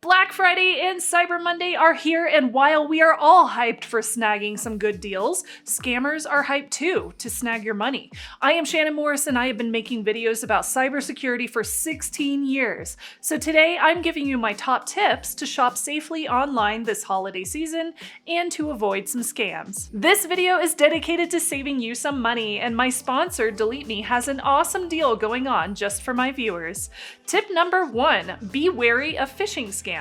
Black Friday and Cyber Monday are here, and while we are all hyped for snagging some good deals, scammers are hyped too to snag your money. I am Shannon Morse, and I have been making videos about cybersecurity for 16 years. So today I'm giving you my top tips to shop safely online this holiday season and to avoid some scams. This video is dedicated to saving you some money, and my sponsor, Delete Me, has an awesome deal going on just for my viewers. Tip number 1, be wary of phishing scams.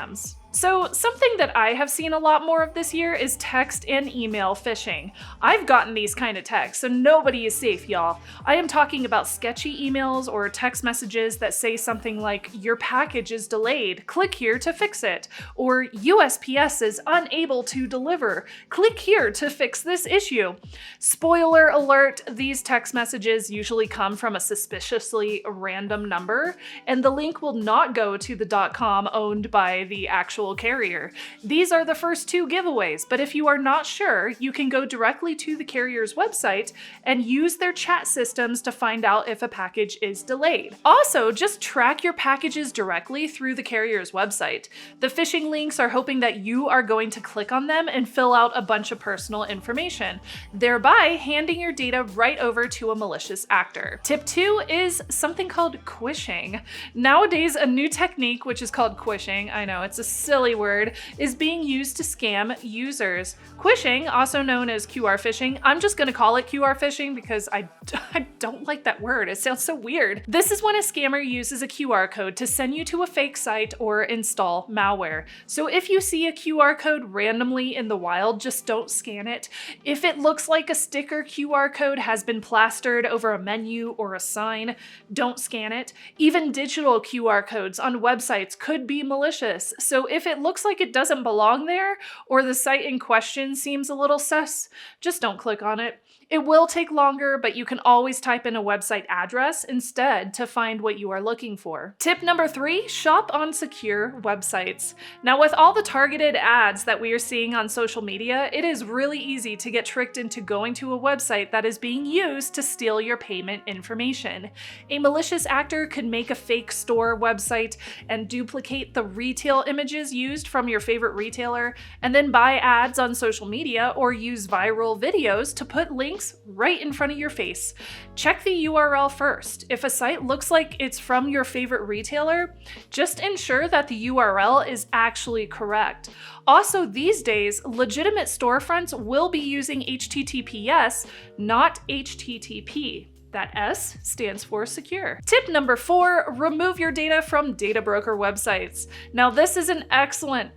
So something that I have seen a lot more of this year is text and email phishing. I've gotten these kind of texts, so nobody is safe, y'all. I am talking about sketchy emails or text messages that say something like, "Your package is delayed, click here to fix it," or "USPS is unable to deliver, click here to fix this issue." Spoiler alert, these text messages usually come from a suspiciously random number, and the link will not go to the .com owned by the actual carrier. These are the first 2 giveaways, but if you are not sure, you can go directly to the carrier's website and use their chat systems to find out if a package is delayed. Also, just track your packages directly through the carrier's website. The phishing links are hoping that you are going to click on them and fill out a bunch of personal information, thereby handing your data right over to a malicious actor. Tip 2 is something called quishing. Nowadays, a new technique, which is called quishing, I know it's a silly word, is being used to scam users. Quishing, also known as QR phishing, I'm just gonna call it QR phishing because I don't like that word, it sounds so weird. This is when a scammer uses a QR code to send you to a fake site or install malware. So if you see a QR code randomly in the wild, just don't scan it. If it looks like a sticker QR code has been plastered over a menu or a sign, don't scan it. Even digital QR codes on websites could be malicious, so if it looks like it doesn't belong there, or the site in question seems a little sus, just don't click on it. It will take longer, but you can always type in a website address instead to find what you are looking for. Tip number 3, shop on secure websites. Now, with all the targeted ads that we are seeing on social media, it is really easy to get tricked into going to a website that is being used to steal your payment information. A malicious actor could make a fake store website and duplicate the retail images used from your favorite retailer, and then buy ads on social media or use viral videos to put links right in front of your face. Check the URL first. If a site looks like it's from your favorite retailer, just ensure that the URL is actually correct. Also, these days, legitimate storefronts will be using HTTPS, not HTTP. That S stands for secure. Tip number 4, remove your data from data broker websites. Now, this is an excellent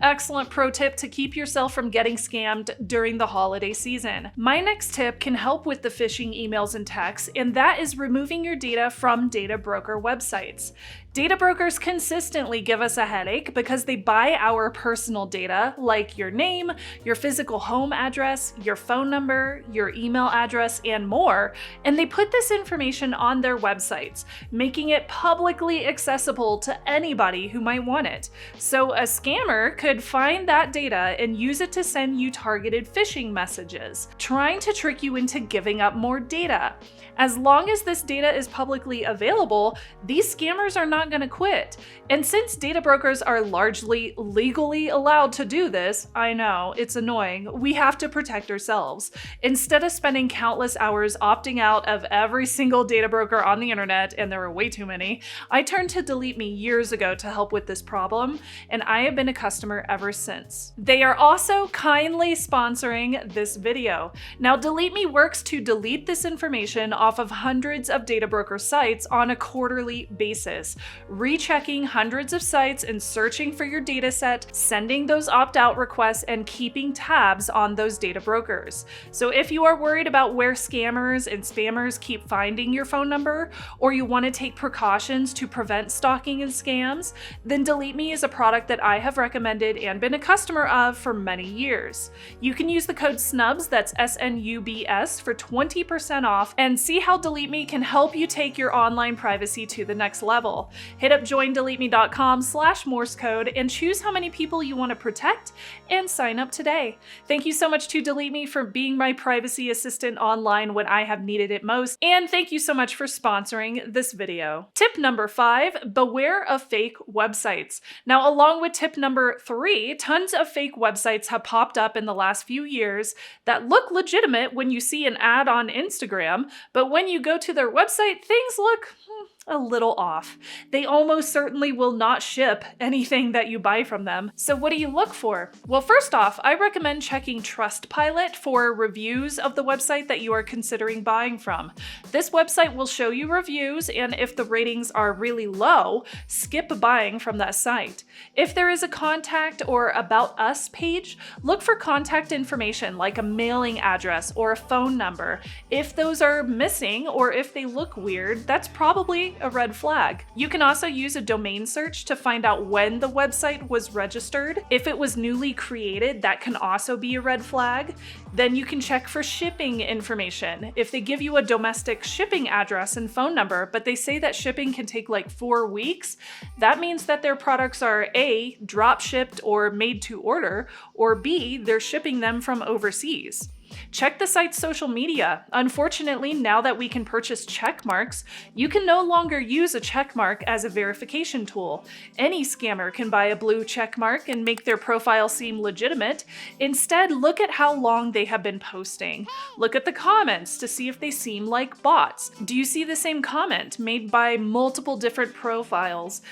pro tip to keep yourself from getting scammed during the holiday season. My next tip can help with the phishing emails and texts, and that is removing your data from data broker websites. Data brokers consistently give us a headache because they buy our personal data, like your name, your physical home address, your phone number, your email address, and more, and they put this information on their websites, making it publicly accessible to anybody who might want it. So a scammer could find that data and use it to send you targeted phishing messages, trying to trick you into giving up more data. As long as this data is publicly available, these scammers are not going to quit. And since data brokers are largely legally allowed to do this, I know, it's annoying, we have to protect ourselves. Instead of spending countless hours opting out of every single data broker on the internet, and there are way too many, I turned to Delete Me years ago to help with this problem, and I have been a customer ever since. They are also kindly sponsoring this video. Now, Delete Me works to delete this information off of hundreds of data broker sites on a quarterly basis, rechecking hundreds of sites and searching for your data set, sending those opt-out requests, and keeping tabs on those data brokers. So if you are worried about where scammers and spammers keep finding your phone number, or you want to take precautions to prevent stalking and scams, then Delete Me is a product that I have recommended and been a customer of for many years. You can use the code SNUBS, that's SNUBS, for 20% off and see how Delete Me can help you take your online privacy to the next level. Hit up joindeleteme.com/Morse code and choose how many people you want to protect and sign up today. Thank you so much to Delete Me for being my privacy assistant online when I have needed it most, and thank you so much for sponsoring this video. Tip number 5, beware of fake websites. Now, along with tip number 3, tons of fake websites have popped up in the last few years that look legitimate when you see an ad on Instagram, but when you go to their website, things look a little off. They almost certainly will not ship anything that you buy from them. So what do you look for? Well, first off, I recommend checking Trustpilot for reviews of the website that you are considering buying from. This website will show you reviews, and if the ratings are really low, skip buying from that site. If there is a contact or about us page, look for contact information like a mailing address or a phone number. If those are missing or if they look weird, that's probably a red flag. You can also use a domain search to find out when the website was registered. If it was newly created, that can also be a red flag. Then you can check for shipping information. If they give you a domestic shipping address and phone number, but they say that shipping can take like 4 weeks, that means that their products are A, drop shipped or made to order, or B, they're shipping them from overseas. Check the site's social media. Unfortunately, now that we can purchase check marks, you can no longer use a check mark as a verification tool. Any scammer can buy a blue check mark and make their profile seem legitimate. Instead, look at how long they have been posting. Look at the comments to see if they seem like bots. Do you see the same comment made by multiple different profiles?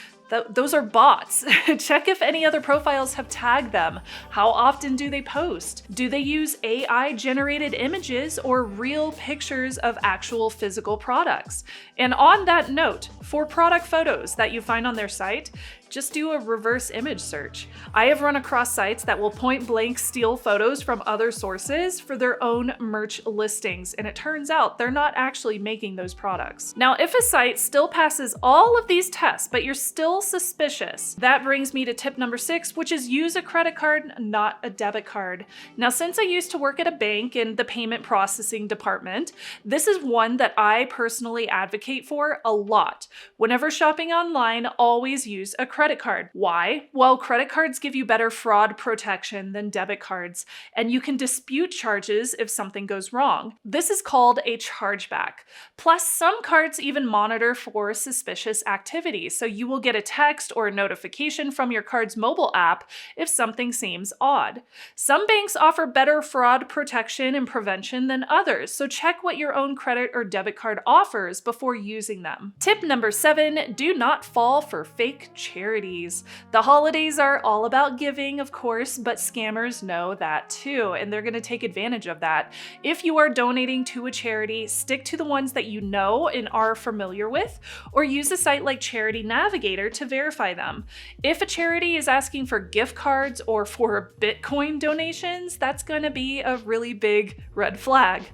Those are bots. Check if any other profiles have tagged them. How often do they post? Do they use AI-generated images or real pictures of actual physical products? And on that note, for product photos that you find on their site, just do a reverse image search. I have run across sites that will point blank steal photos from other sources for their own merch listings, and it turns out they're not actually making those products. Now, if a site still passes all of these tests, but you're still suspicious, that brings me to tip number 6, which is use a credit card, not a debit card. Now, since I used to work at a bank in the payment processing department, this is one that I personally advocate for a lot. Whenever shopping online, always use a credit card. Why? Well, credit cards give you better fraud protection than debit cards, and you can dispute charges if something goes wrong. This is called a chargeback. Plus, some cards even monitor for suspicious activity, so you will get a text or a notification from your card's mobile app if something seems odd. Some banks offer better fraud protection and prevention than others, so check what your own credit or debit card offers before using them. Tip number 7, do not fall for fake charities. The holidays are all about giving, of course, but scammers know that too, and they're going to take advantage of that. If you are donating to a charity, stick to the ones that you know and are familiar with, or use a site like Charity Navigator to verify them. If a charity is asking for gift cards or for Bitcoin donations, that's going to be a really big red flag.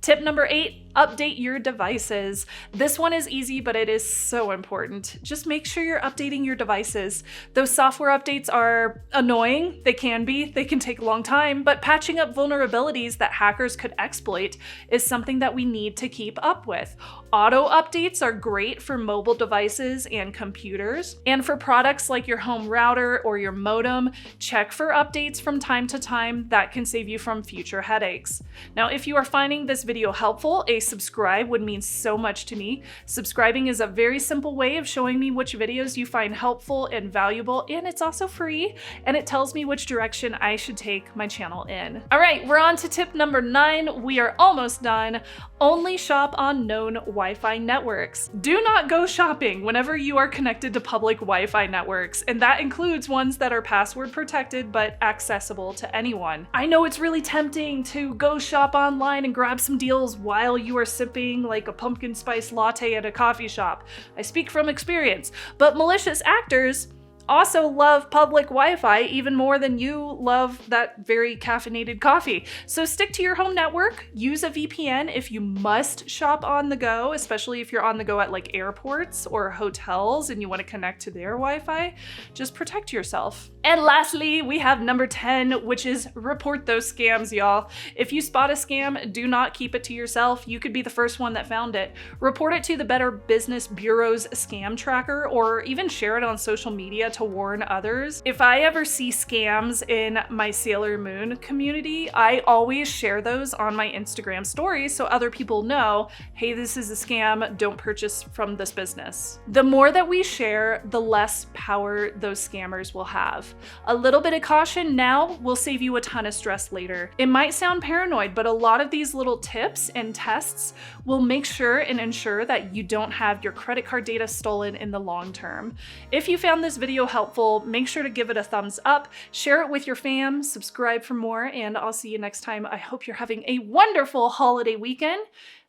Tip number 8, update your devices. This one is easy, but it is so important. Just make sure you're updating your devices. Those software updates are annoying. They can be. They can take a long time, but patching up vulnerabilities that hackers could exploit is something that we need to keep up with. Auto updates are great for mobile devices and computers. And for products like your home router or your modem, check for updates from time to time that can save you from future headaches. Now, if you are finding this video helpful, a subscribe would mean so much to me. Subscribing is a very simple way of showing me which videos you find helpful and valuable, and it's also free, and it tells me which direction I should take my channel in. All right, we're on to tip number 9. We are almost done. Only shop on known Wi-Fi networks. Do not go shopping whenever you are connected to public Wi-Fi networks, and that includes ones that are password protected but accessible to anyone. I know it's really tempting to go shop online and grab some deals while you are sipping like a pumpkin spice latte at a coffee shop. I speak from experience, but malicious actors also love public Wi-Fi even more than you love that very caffeinated coffee. So stick to your home network, use a VPN if you must shop on the go, especially if you're on the go at like airports or hotels and you want to connect to their Wi-Fi. Just protect yourself. And lastly, we have number 10, which is report those scams, y'all. If you spot a scam, do not keep it to yourself. You could be the first one that found it. Report it to the Better Business Bureau's scam tracker, or even share it on social media to warn others. If I ever see scams in my Sailor Moon community, I always share those on my Instagram stories so other people know, hey, this is a scam, don't purchase from this business. The more that we share, the less power those scammers will have. A little bit of caution now will save you a ton of stress later. It might sound paranoid, but a lot of these little tips and tests will make sure and ensure that you don't have your credit card data stolen in the long term. If you found this video helpful, make sure to give it a thumbs up, share it with your fam, subscribe for more, and I'll see you next time. I hope you're having a wonderful holiday weekend.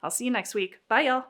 I'll see you next week. Bye, y'all.